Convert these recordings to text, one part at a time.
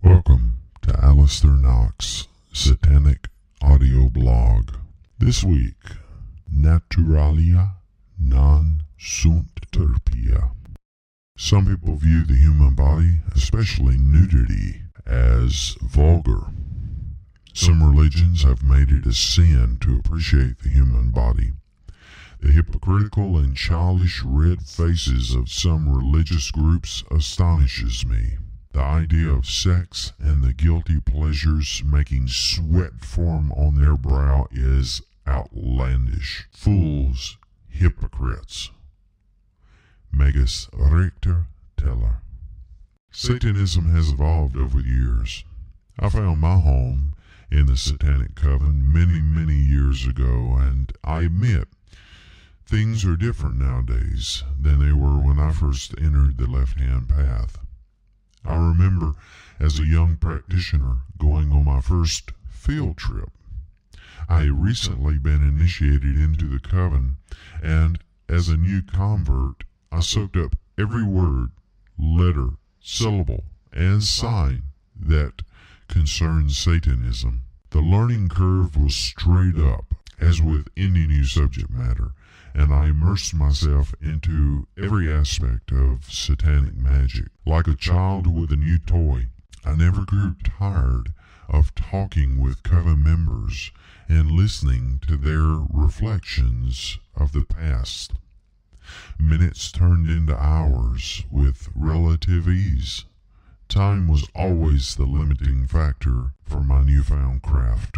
Welcome to aleister-nacht's Satanic audio blog. This week, Naturalia non Sunt Turpia. Some people view the human body, especially nudity, as vulgar. Some religions have made it a sin to appreciate the human body. The hypocritical and childish red faces of some religious groups astonishes me. The idea of sex and the guilty pleasures making sweat form on their brow is outlandish. Fools, hypocrites. Magus Richter Teller. Satanism has evolved over the years. I found my home in the Satanic coven many years ago, and I admit things are different nowadays than they were when I first entered the left-hand path. I remember as a young practitioner going on my first field trip. I had recently been initiated into the coven, and as a new convert, I soaked up every word, letter, syllable, and sign that concerns Satanism. The learning curve was straight up, as with any new subject matter, and I immersed myself into every aspect of Satanic Magic. Like a child with a new toy, I never grew tired of talking with coven members and listening to their reflections of the past. Minutes turned into hours with relative ease. Time was always the limiting factor for my newfound craft.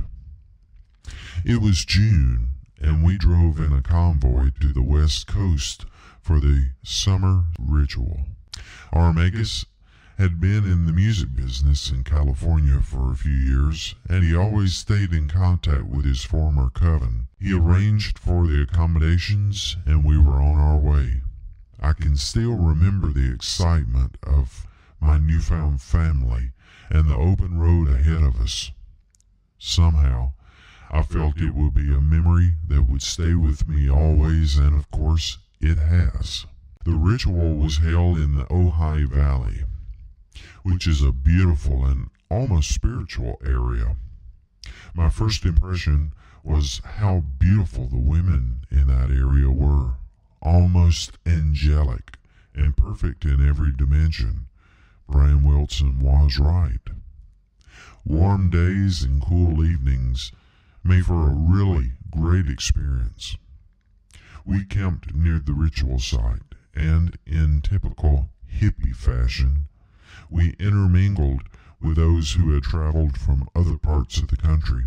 It was June, and we drove in a convoy to the West Coast for the summer ritual. Our Magus had been in the music business in California for a few years, and he always stayed in contact with his former coven. He arranged for the accommodations, and we were on our way. I can still remember the excitement of my newfound family and the open road ahead of us. Somehow, I felt it would be a memory that would stay with me always, and of course, it has. The ritual was held in the Ojai Valley, which is a beautiful and almost spiritual area. My first impression was how beautiful the women in that area were, almost angelic and perfect in every dimension. Brian Wilson was right. Warm days and cool evenings made for a really great experience. We camped near the ritual site, and in typical hippie fashion, we intermingled with those who had traveled from other parts of the country.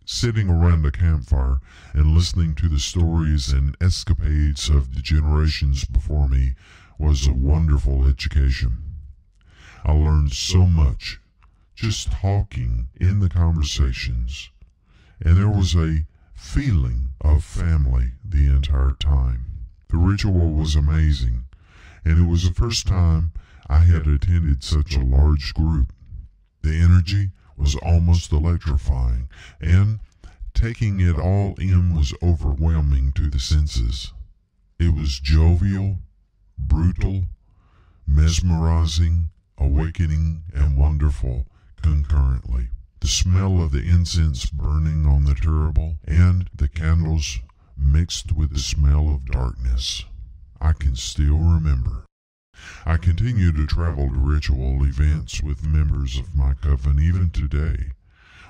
Sitting around a campfire and listening to the stories and escapades of the generations before me was a wonderful education. I learned so much just talking in the conversations, and there was a feeling of family the entire time. The ritual was amazing, and it was the first time I had attended such a large group. The energy was almost electrifying, and taking it all in was overwhelming to the senses. It was jovial, brutal, mesmerizing, awakening, and wonderful concurrently. The smell of the incense burning on the turtle and the candles mixed with the smell of darkness. I can still remember. I continue to travel to ritual events with members of my coven even today.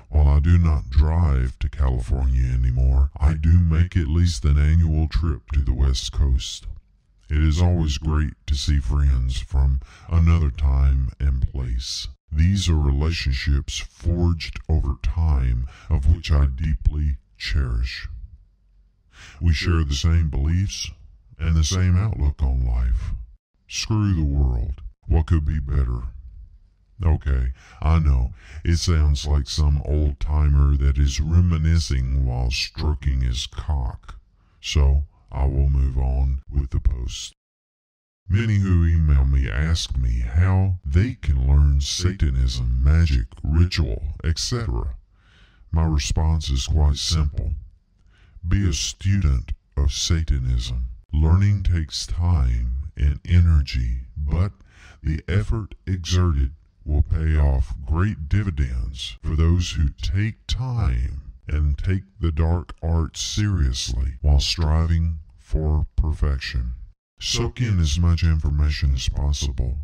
While I do not drive to California anymore, I do make at least an annual trip to the West Coast. It is always great to see friends from another time and place. These are relationships forged over time, of which I deeply cherish. We share the same beliefs and the same outlook on life. Screw the world. What could be better? Okay, I know, it sounds like some old-timer that is reminiscing while stroking his cock. So, I will move on with the post. Many who email me ask me how they can learn Satanism, magic, ritual, etc. My response is quite simple. Be a student of Satanism. Learning takes time and energy, but the effort exerted will pay off great dividends for those who take time and take the dark arts seriously while striving for perfection. Soak in as much information as possible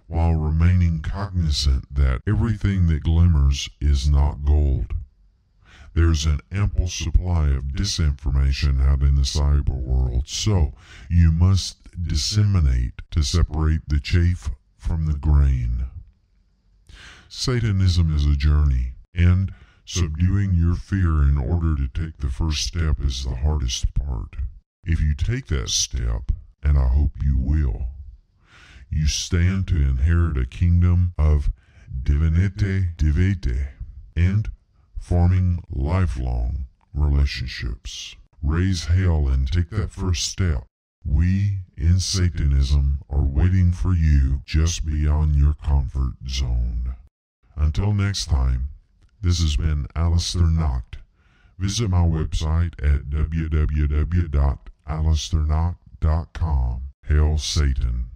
while remaining cognizant that everything that glimmers is not gold. There's an ample supply of disinformation out in the cyber world, so you must disseminate to separate the chaff from the grain. Satanism is a journey, and subduing your fear in order to take the first step is the hardest part. If you take that step, and I hope you will, you stand to inherit a kingdom of divinity divite and forming lifelong relationships. Raise hell and take that first step. We in Satanism are waiting for you just beyond your comfort zone. Until next time, this has been aleister-nacht. Visit my website at www.aleister-nacht.com. Hail Satan.